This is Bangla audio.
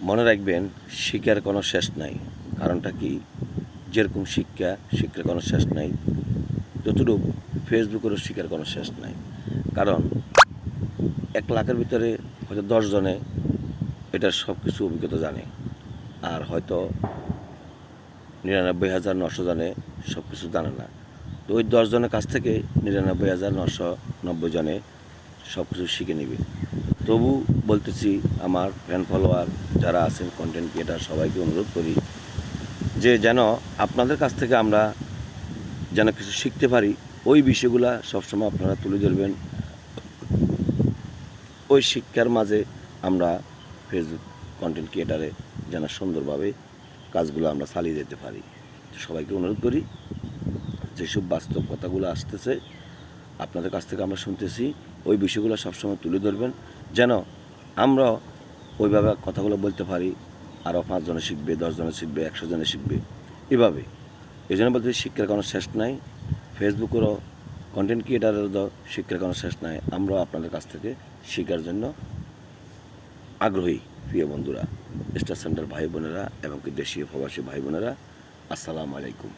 মনে রাখবেন, শিক্ষার কোনো শেষ নাই। কারণটা কি? যেরকম শিক্ষার কোনো শেষ নাই, যতটুকু ফেসবুকেরও শিক্ষার কোনো শেষ নাই। কারণ 1,00,000-এর ভিতরে হয়তো 10 জনে এটার সব কিছু অভিজ্ঞতা জানে, আর হয়তো 99,900 জনে সব কিছু জানে না। তো ওই 10 জনের কাছ থেকে 99,990 জনে সব কিছু শিখে নেবে। তবু বলতেছি, আমার ফ্যান ফলোয়ার যারা আছেন, কন্টেন্ট ক্রিয়েটার, সবাইকে অনুরোধ করি যে যেন আপনাদের কাছ থেকে আমরা যেন কিছু শিখতে পারি, ওই বিষয়গুলা সবসময় আপনারা তুলে ধরবেন। ওই শিক্ষার মাঝে আমরা ফেসবুক কন্টেন্ট ক্রিয়েটারে যেন সুন্দরভাবে কাজগুলো আমরা চালিয়ে যেতে পারি। সবাইকে অনুরোধ করি, যেসব বাস্তব কথাগুলো আসতেছে আপনাদের কাছ থেকে আমরা শুনতেছি, ওই বিষয়গুলো সবসময় তুলে ধরবেন, যেন আমরা ওইভাবে কথাগুলো বলতে পারি। আরও 5 জনে শিখবে, 10 জনে শিখবে, 100 জনে শিখবে, এভাবে। এই জন্য বলতে শিক্ষার কোনো শেষ নাই। ফেসবুকেরও কন্টেন্ট ক্রিয়েটারেরও শিক্ষার কোনো শেষ নাই। আমরাও আপনাদের কাছ থেকে শেখার জন্য আগ্রহী। প্রিয় বন্ধুরা, স্টার সেন্টার ভাই বোনেরা এবং কি দেশীয় প্রবাসী ভাই বোনেরা, আসসালামু আলাইকুম।